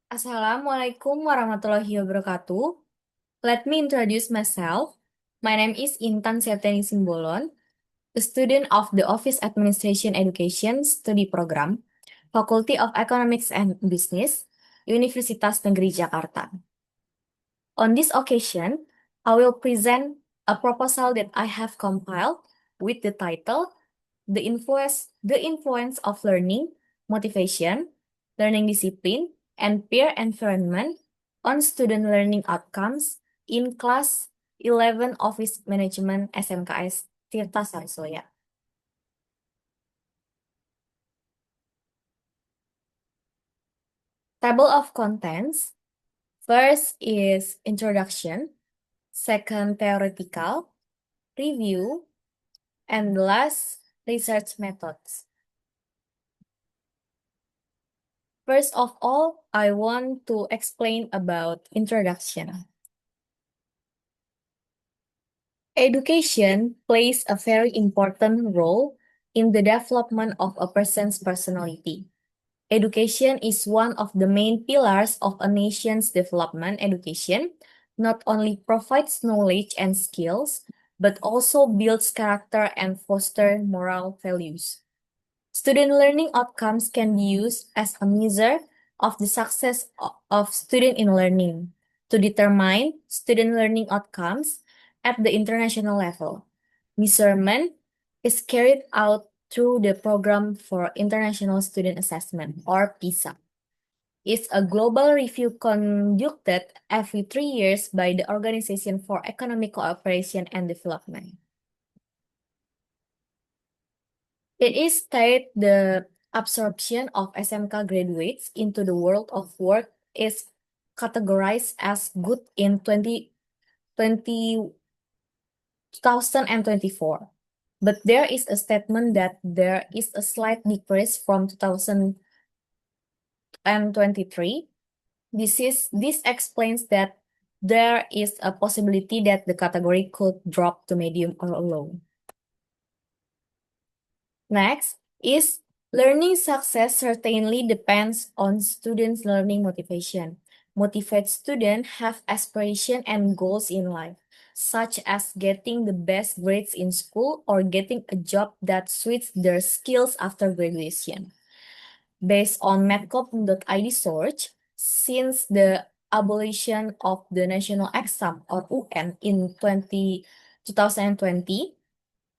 Assalamualaikum warahmatullahi wabarakatuh. Let me introduce myself. My name is Intan Septiani Simbolon, a student of the Office Administration Education Study Program, Faculty of Economics and Business, Universitas Negeri Jakarta. On this occasion, I will present a proposal that I have compiled with the title The Influence of Learning, Motivation, Learning Discipline, and Peer Environment on Student Learning Outcomes in Class 11 Office Management SMKS Tirta Sarsoya. Table of contents. First is introduction, second theoretical, review, and last research methods. First of all, I want to explain about introduction. Education plays a very important role in the development of a person's personality. Education is one of the main pillars of a nation's development. Education not only provides knowledge and skills, but also builds character and fosters moral values. Student learning outcomes can be used as a measure of the success of student in learning to determine student learning outcomes at the international level. Measurement is carried out through the Program for International Student Assessment, or PISA. It's a global review conducted every 3 years by the Organization for Economic Cooperation and Development. It is stated the absorption of SMK graduates into the world of work is categorized as good in 2024. But there is a statement that there is a slight decrease from 2023. This explains that there is a possibility that the category could drop to medium or low. Next is learning success certainly depends on students' learning motivation. Motivated students have aspiration and goals in life, such as getting the best grades in school or getting a job that suits their skills after graduation. Based on medcop.id search, since the abolition of the national exam or UN in 2020,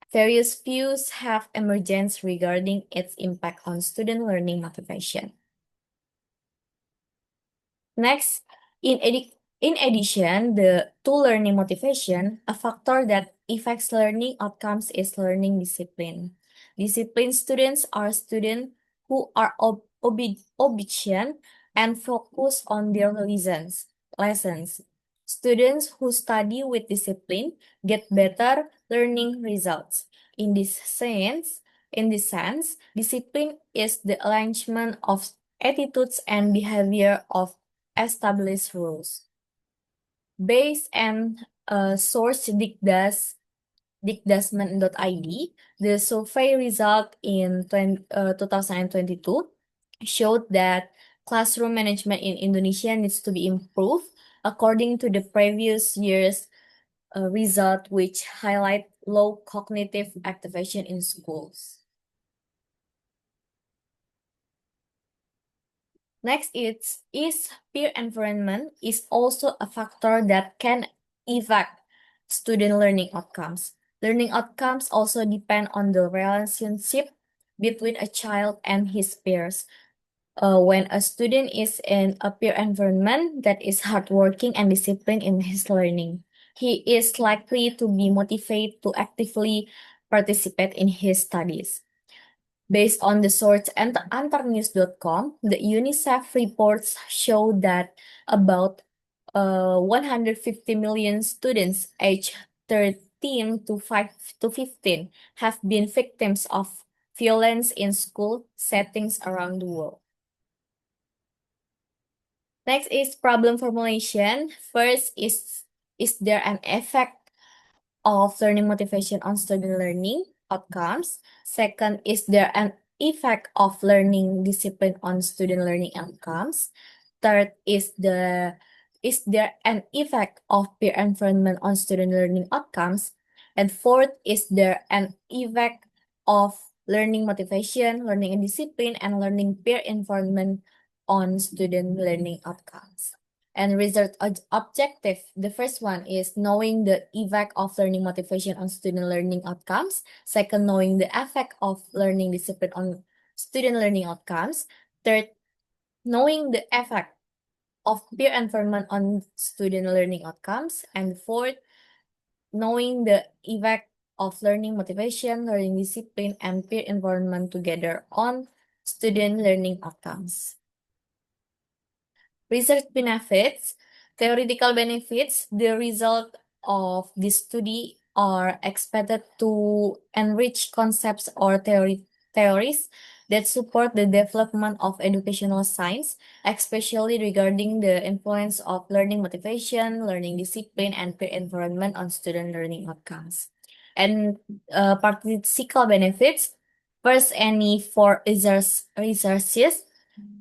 various views have emerged regarding its impact on student learning motivation. Next, in addition, to learning motivation, a factor that affects learning outcomes is learning discipline. Disciplined students are students who are obedient and focus on their lessons. Students who study with discipline get better learning results. In this sense, discipline is the alignment of attitudes and behavior of established rules. Based on source dicdasment.id, the survey result in 2022 showed that classroom management in Indonesia needs to be improved according to the previous year's result, which highlight low cognitive activation in schools. Next, is peer environment is also a factor that can affect student learning outcomes. Learning outcomes also depend on the relationship between a child and his peers. When a student is in a peer environment that is hardworking and disciplined in his learning, he is likely to be motivated to actively participate in his studies. Based on the source antarnews.com, the UNICEF reports show that about 150 million students aged 13 to 15 have been victims of violence in school settings around the world. Next is problem formulation. First is there an effect of learning motivation on student learning outcomes? Second, is there an effect of learning discipline on student learning outcomes? Third is there an effect of peer environment on student learning outcomes? And fourth, is there an effect of learning motivation, learning and discipline, and learning peer environment on student learning outcomes? And research objective, the first one is knowing the effect of learning motivation on student learning outcomes. Second, knowing the effect of learning discipline on student learning outcomes. Third, knowing the effect of peer environment on student learning outcomes. And fourth, knowing the effect of learning motivation, learning discipline, and peer environment together on student learning outcomes. Research benefits, theoretical benefits, the result of this study are expected to enrich concepts or theories that support the development of educational science, especially regarding the influence of learning motivation, learning discipline, and peer environment on student learning outcomes. And practical benefits, first, any for researches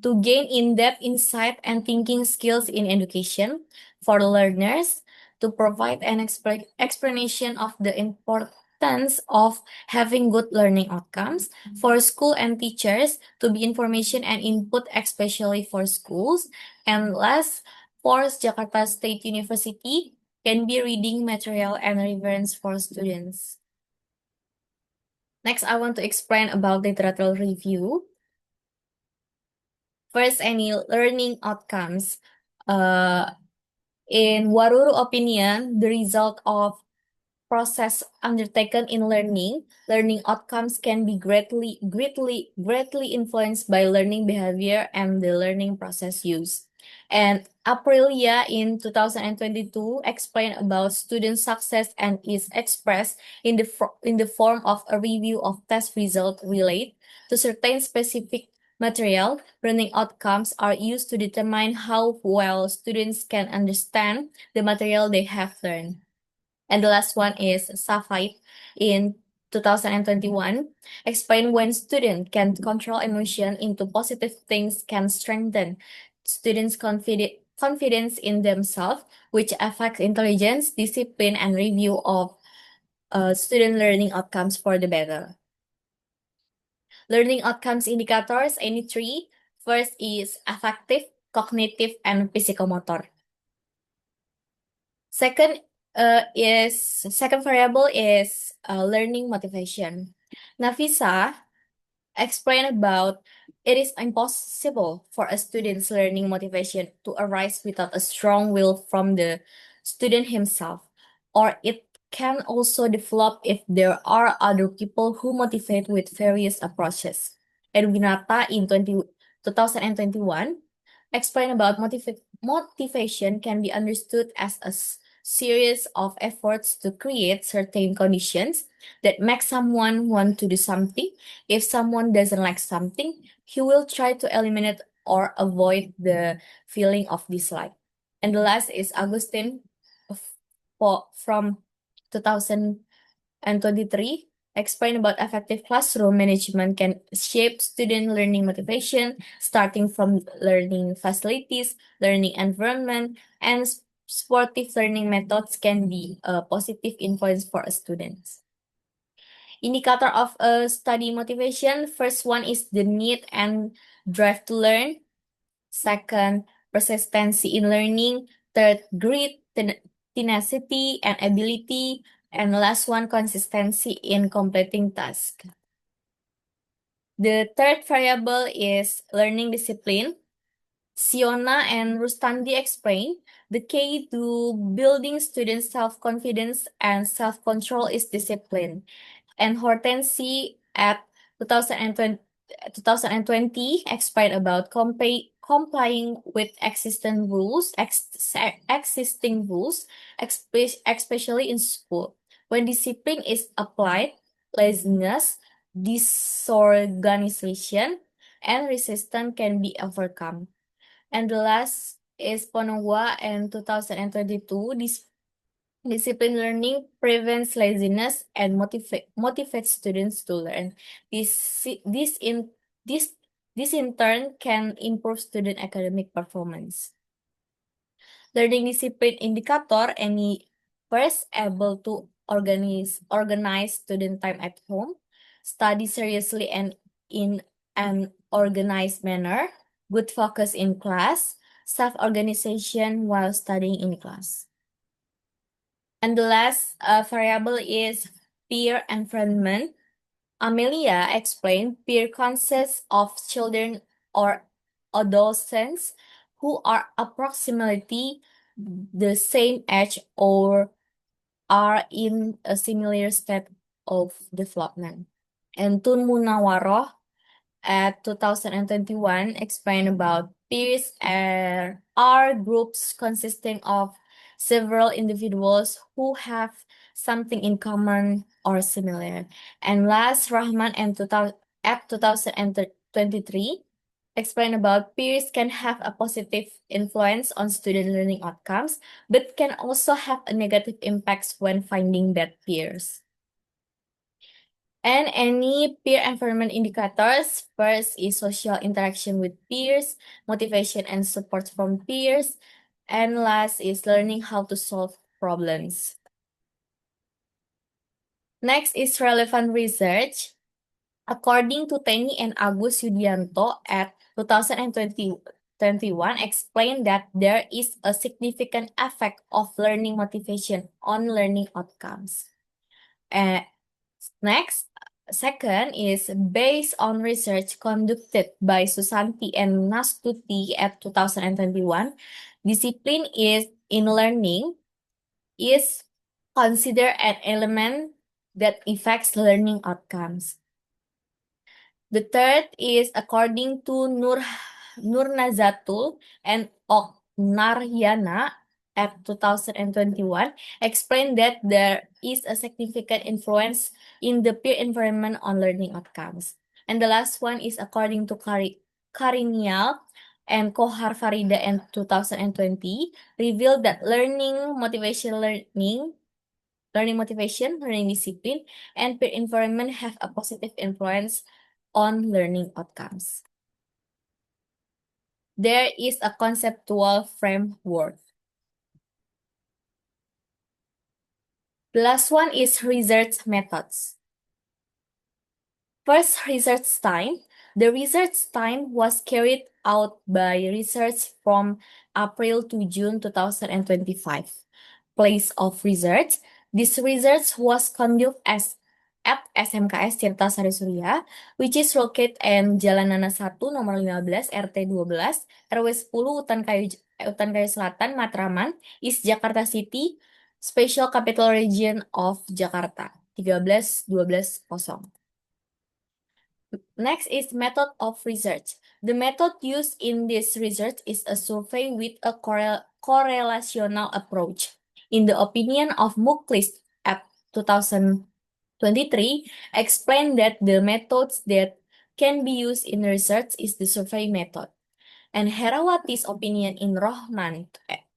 to gain in-depth insight and thinking skills in education for learners, to provide an explanation of the importance of having good learning outcomes for school and teachers, to be information and input especially for schools, and last, for Jakarta State University can be reading material and reference for students. Next, I want to explain about literature review. First, any learning outcomes. In Waruru opinion, the result of process undertaken in learning outcomes can be greatly influenced by learning behavior and the learning process used. And Aprilia in 2022 explained about student success and is expressed in the form of a review of test result related to certain specific material. Learning outcomes are used to determine how well students can understand the material they have learned. And the last one is Safite in 2021. Explain when student can control emotion into positive things can strengthen students' confidence in themselves, which affects intelligence, discipline, and review of student learning outcomes for the better. Learning outcomes indicators, any three. First is affective, cognitive, and psychomotor. Second second variable is learning motivation. Nafisa explained about it is impossible for a student's learning motivation to arise without a strong will from the student himself, or it can also develop if there are other people who motivate with various approaches. Edwinata in 2021 explained about motivation can be understood as a series of efforts to create certain conditions that make someone want to do something. If someone doesn't like something, he will try to eliminate or avoid the feeling of dislike. And the last is Augustine from 2023 explain about effective classroom management can shape student learning motivation, starting from learning facilities, learning environment, and sportive learning methods can be a positive influence for a student. Indicator of a study motivation, first one is the need and drive to learn. Second, persistency in learning. Third, grit, tenacity, and ability. And last one, consistency in completing tasks. The third variable is learning discipline. Siona and Rustandi explain the key to building students' self-confidence and self-control is discipline. And Hortensi at 2020 explained about complying with existing rules, especially in school. When discipline is applied, laziness, disorganization, and resistance can be overcome. And the last is Ponowa in 2022. Discipline learning prevents laziness and motivates students to learn. This This in turn can improve student academic performance. Learning discipline indicator any first able to organize student time at home, study seriously and in an organized manner, good focus in class, self-organization while studying in class. And the last variable is peer environment. Amelia explained peer consists of children or adolescents who are approximately the same age or are in a similar state of development. And Tun Munawaroh at 2021 explained about peers are groups consisting of several individuals who have something in common or similar. And last, Rahman and 2000, at 2023 explained about peers can have a positive influence on student learning outcomes, but can also have a negative impacts when finding bad peers. And any peer environment indicators, first is social interaction with peers, motivation and support from peers, and last is learning how to solve problems. Next is relevant research. According to Teni and Agus Yudianto at 2021 explained that there is a significant effect of learning motivation on learning outcomes. Next, second is based on research conducted by Susanti and Nastuti at 2021, discipline is in learning is considered an element that affects learning outcomes. The third is according to Nurnazatul and Oknaryana at 2021 explained that there is a significant influence in the peer environment on learning outcomes. And the last one is according to Karinial and Kohar Farida in 2020 revealed that learning motivation, learning discipline, and peer environment have a positive influence on learning outcomes. There is a conceptual framework. The last one is research methods. First, research time. The research time was carried out by research from April to June 2025. Place of research. This research was conducted at SMKS Tirta Sari Surya, which is located in Jalan Nana 1, nomor 15, RT 12, RW 10, Utan Kayu Selatan, Matraman, East Jakarta City, Special Capital Region of Jakarta, 13-12-0. Next is method of research. The method used in this research is a survey with a correlational approach. In the opinion of Muklis at 2023, explained that the methods that can be used in research is the survey method. And Herawati's opinion in Rohman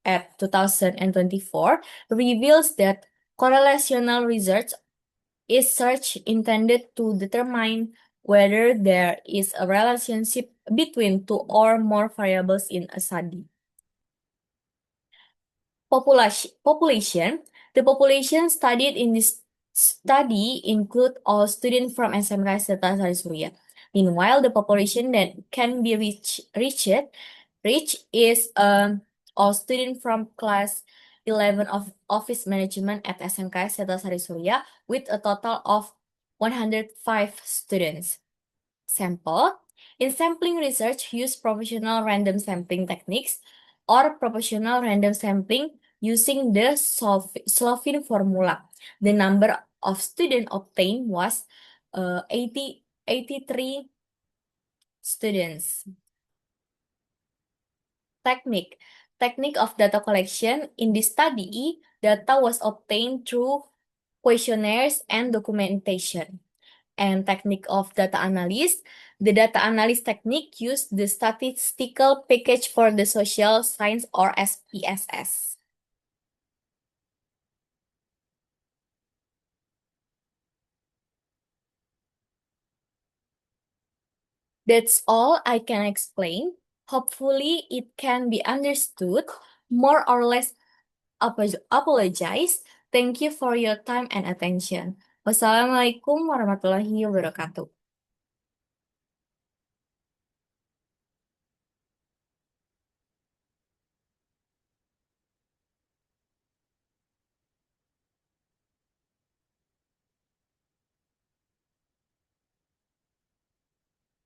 at 2024 reveals that correlational research is search intended to determine whether there is a relationship between two or more variables in a study. Population. The population studied in this study include all students from SMK Tirta Sari Surya. Meanwhile, the population that can be reached is all students from class 11 of office management at SMK Tirta Sari Surya with a total of 105 students. Sample. In sampling research, use proportional random sampling techniques or proportional random sampling using the Slovin formula. The number of students obtained was 83 students. Technique of data collection. In this study, data was obtained through questionnaires and documentation. And technique of data analysis. The data analysis technique used the statistical package for the social science or SPSS. That's all I can explain. Hopefully, it can be understood, more or less apologize. Thank you for your time and attention. Wassalamualaikum warahmatullahi wabarakatuh.